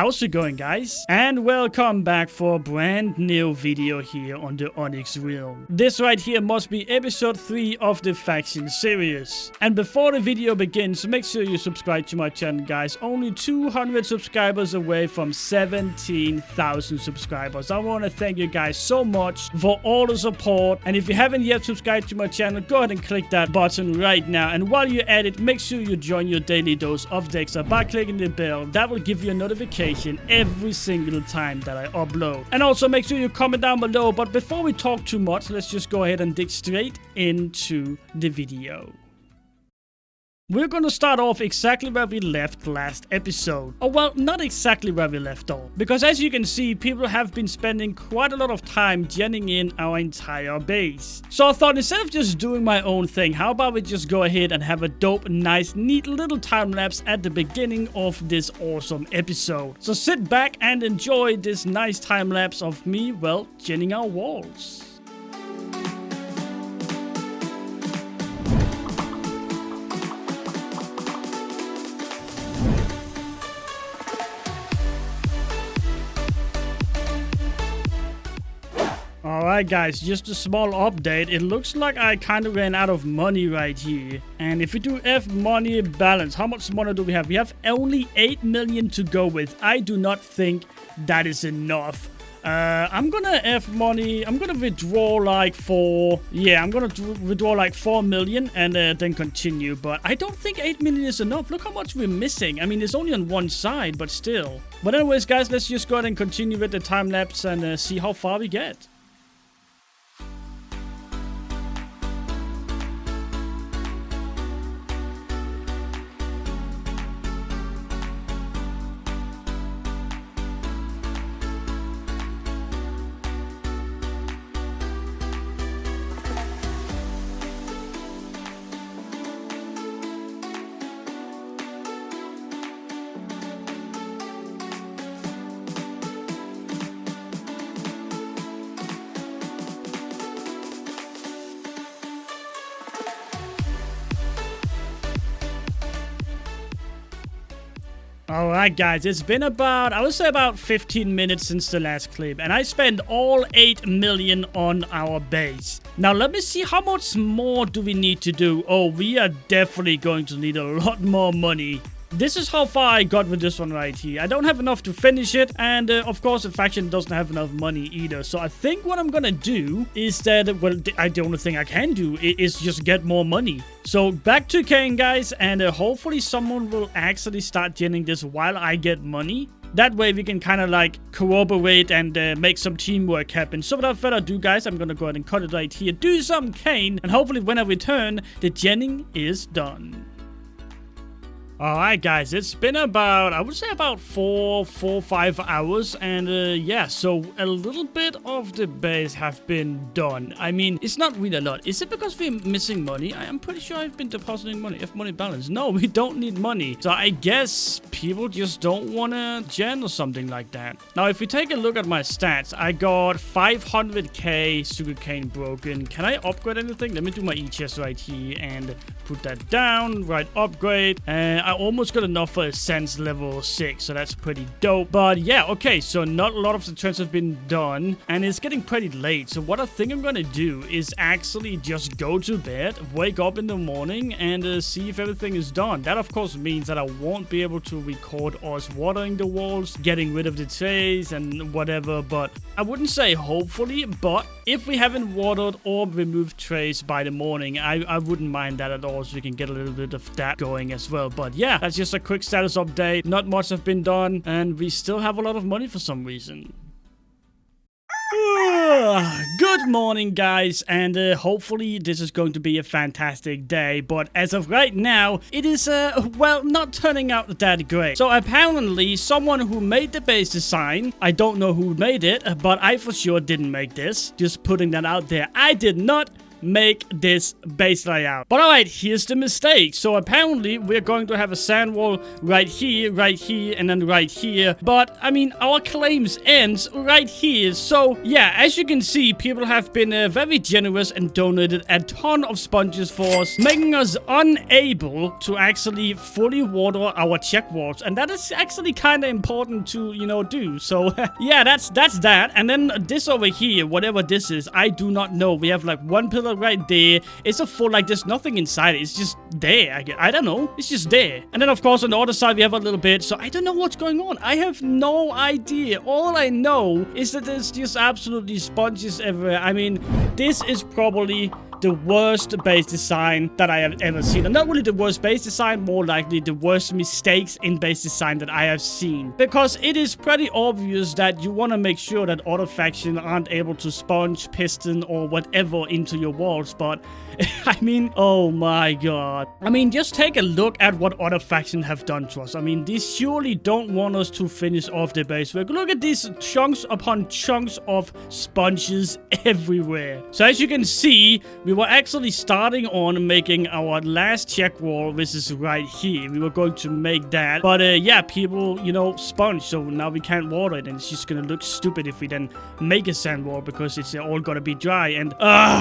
how's it going, guys? And welcome back for a brand new video here on the Onyx realm. This right here must be episode 3 of the faction series. And before the video begins, make sure you subscribe to my channel, guys. Only 200 subscribers away from 17,000 subscribers. I want to thank you guys so much for all the support. And if you haven't yet subscribed to my channel, go ahead and click that button right now. And while you're at it, make sure you join your daily dose of Dexter by clicking the bell. That will give you a notification every single time that I upload. And also make sure you comment down below. But before we talk too much, let's just go ahead and dig straight into the video. We're going to start off exactly where we left last episode. Oh, well, not exactly where we left off. Because as you can see, people have been spending quite a lot of time genning in our entire base. So I thought instead of just doing my own thing, how about we just go ahead and have a dope, nice, neat little time lapse at the beginning of this awesome episode. So sit back and enjoy this nice time lapse of me, well, genning our walls. Alright guys, just a small update. It looks like I kind of ran out of money right here. And if we do F money balance, how much money do we have? We have only 8 million to go with. I do not think that is enough. I'm gonna F money. I'm gonna withdraw like I'm gonna withdraw like 4 million and then continue. But I don't think 8 million is enough. Look how much we're missing. I mean, it's only on one side, but still. But anyways, guys, let's just go ahead and continue with the time lapse and see how far we get. Alright guys, it's been about, I would say about 15 minutes since the last clip, and I spent all 8 million on our base. Now let me see how much more do we need to do. Oh, we are definitely going to need a lot more money. This is how far I got with this one right here. I don't have enough to finish it, and of course the faction doesn't have enough money either. So I think what I'm gonna do is that, well, the only thing I can do is just get more money. So back to Kane, guys, and hopefully someone will actually start genning this while I get money. That way we can kind of like cooperate and make some teamwork happen. So without further ado, guys, I'm gonna go ahead and cut it right here, do some Kane, and hopefully when I return, the genning is done. Alright guys, it's been about, I would say about 4-5 hours, and yeah, so a little bit of the base have been done. I mean, it's not really a lot. Is it because we're missing money? I'm pretty sure I've been depositing money. If money balance. No, we don't need money. So I guess people just don't want to gen or something like that. Now, if we take a look at my stats, I got 500k sugarcane broken. Can I upgrade anything? Let me do my e-chest right here and put that down. Right, upgrade. I almost got enough for a sense level 6, so that's pretty dope. But yeah, okay, so not a lot of the turns have been done, and it's getting pretty late. So what I think I'm gonna do is actually just go to bed, wake up in the morning, and see if everything is done. That of course means that I won't be able to record us watering the walls, getting rid of the trays and whatever, but I wouldn't say hopefully, but if we haven't watered or removed trays by the morning, I wouldn't mind that at all, so we can get a little bit of that going as well. But yeah, that's just a quick status update. Not much have been done, and we still have a lot of money for some reason. Good morning, guys, and hopefully this is going to be a fantastic day. But as of right now, it is well, not turning out that great. So apparently someone who made the base design, I don't know who made it, but I for sure didn't make this, just putting that out there. I did not make this base layout. But alright, here's the mistake. So apparently we're going to have a sand wall right here, and then right here. But I mean, our claims ends right here. So yeah, as you can see, people have been very generous and donated a ton of sponges for us, making us unable to actually fully water our check walls. And that is actually kind of important to, you know, do. So yeah, that's that. And then this over here, whatever this is, I do not know. We have like one pillar right there. It's a full, like, there's nothing inside it. It's just there. I don't know. It's just there. And then of course on the other side we have a little bit. So I don't know what's going on. I have no idea. All I know is that there's just absolutely sponges everywhere. I mean, this is probably the worst base design that I have ever seen. And not really the worst base design, more likely the worst mistakes in base design that I have seen. Because it is pretty obvious that you want to make sure that other factions aren't able to sponge, piston, or whatever into your walls. But I mean, oh my god. I mean, just take a look at what other factions have done to us. I mean, they surely don't want us to finish off the base work. Look at these chunks upon chunks of sponges everywhere. So as you can see, we were actually starting on making our last check wall, which is right here. We were going to make that. But yeah, people, you know, sponge. So now we can't water it. And it's just going to look stupid if we then make a sand wall because it's all going to be dry. And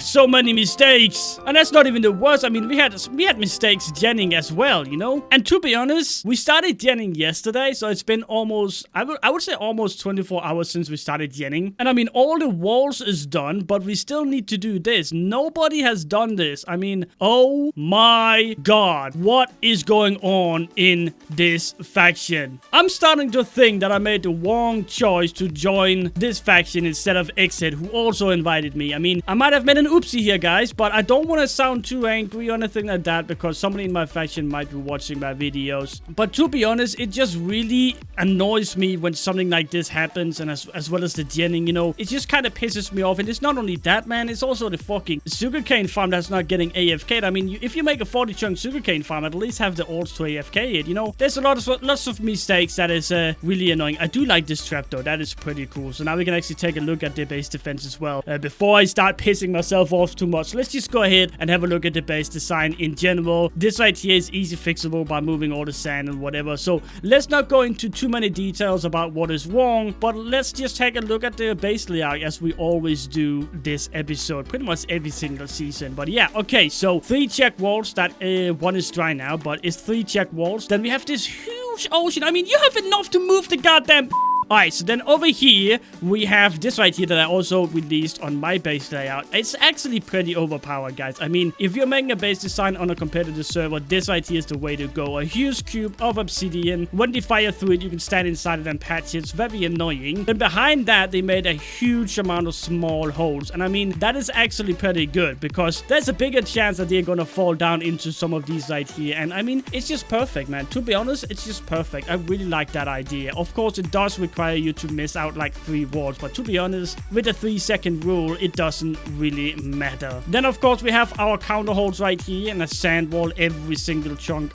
so many mistakes. And that's not even the worst. I mean, we had mistakes genning as well, you know? And to be honest, we started genning yesterday. So it's been almost, I would say almost 24 hours since we started genning. And I mean, all the walls is done, but we still need to do this. Nobody has done this. I mean, oh my god, what is going on in this faction? I'm starting to think that I made the wrong choice to join this faction instead of 𝐒𝐜𝐻, who also invited me. I mean, I might have made an oopsie here, guys, but I don't want to sound too angry or anything like that because somebody in my faction might be watching my videos. But to be honest, it just really annoys me when something like this happens, and as well as the genning, you know, it just kind of pisses me off. And it's not only that, man, it's also the fucking sugarcane farm that's not getting AFK'd. I mean, if you make a 40 chunk sugarcane farm, at least have the ults to AFK it, you know? There's lots of mistakes that is really annoying. I do like this trap though. That is pretty cool. So now we can actually take a look at the base defense as well. Before I start pissing myself off too much, let's just go ahead and have a look at the base design in general. This right here is easy fixable by moving all the sand and whatever. So let's not go into too many details about what is wrong, but let's just take a look at the base layout as we always do this episode, pretty much every single season. But yeah, okay, so 3 check walls. That one is dry now, but it's 3 check walls. Then we have this huge ocean. I mean, you have enough to move the goddamn... Alright, so then over here, we have this right here that I also released on my base layout. It's actually pretty overpowered, guys. I mean, if you're making a base design on a competitive server, this right here is the way to go. A huge cube of obsidian. When they fire through it, you can stand inside it and patch it. It's very annoying. Then behind that, they made a huge amount of small holes. And I mean, that is actually pretty good because there's a bigger chance that they're gonna fall down into some of these right here. And I mean, it's just perfect, man. To be honest, it's just perfect. I really like that idea. Of course, it does require you to miss out like 3 walls, but to be honest, with the 3-second rule, it doesn't really matter. Then of course we have our counter holes right here and a sand wall every single chunk.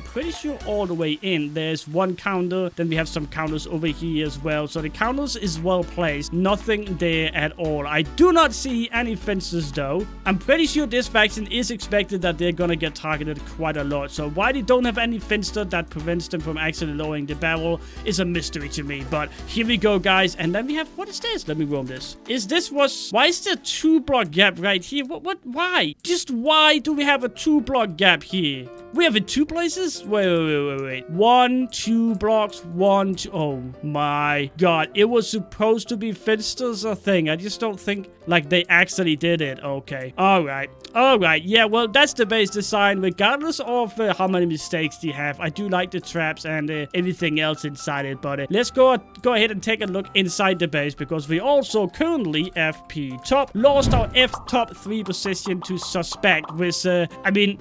Pretty sure all the way in there's 1 counter. Then we have some counters over here as well, so the counters is well placed. Nothing there at all. I do not see any fences though. I'm pretty sure this faction is expected that they're gonna get targeted quite a lot, so why they don't have any fencer that prevents them from actually lowering the barrel is a mystery to me. But here we go, guys. And then we have, what is this? Let me roam this. Why is there 2 block gap right here? Why? Just why do we have a 2 block gap here? We have it 2 places? Wait. 1, 2 blocks, 1, 2. Oh my god. It was supposed to be fensters a thing. I just don't think like they actually did it. Okay. Alright. Yeah, well, that's the base design. Regardless of how many mistakes they have, I do like the traps and everything else inside it. But let's go ahead and take a look inside the base because we also currently FP top. Lost our F top 3 position to suspect with, I mean,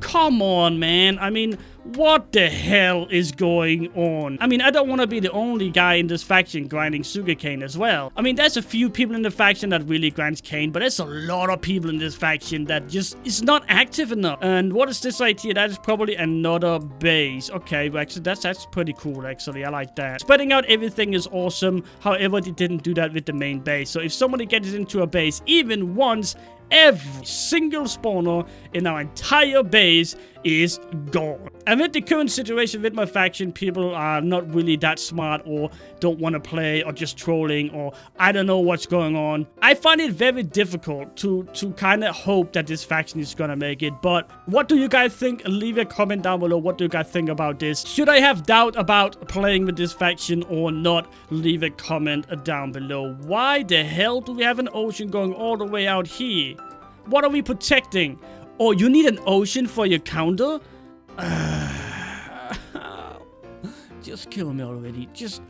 come on, man. I mean, what the hell is going on? I mean, I don't want to be the only guy in this faction grinding sugarcane as well. I mean, there's a few people in the faction that really grinds cane, but there's a lot of people in this faction that just is not active enough. And what is this right here? That is probably another base. Okay, well, actually, that's pretty cool, actually. I like that. Spreading out everything is awesome. However, they didn't do that with the main base. So if somebody gets into a base even once, every single spawner in our entire base is gone. And with the current situation with my faction, people are not really that smart or don't want to play or just trolling or I don't know what's going on. I find it very difficult to kind of hope that this faction is gonna make it. But what do you guys think? Leave a comment down below. What do you guys think about this? Should I have doubt about playing with this faction or not? Leave a comment down below. Why the hell do we have an ocean going all the way out here? What are we protecting? Oh, you need an ocean for your counter? Just kill me already. Just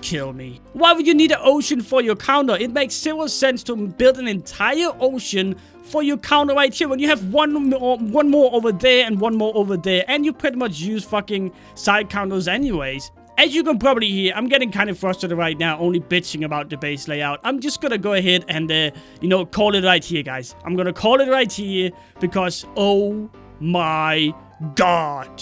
kill me. Why would you need an ocean for your counter? It makes zero sense to build an entire ocean for your counter right here when you have one more over there and one more over there. And you pretty much use fucking side counters anyways. As you can probably hear, I'm getting kind of frustrated right now, only bitching about the base layout. I'm just gonna go ahead and, you know, call it right here, guys. I'm gonna call it right here because, oh my god.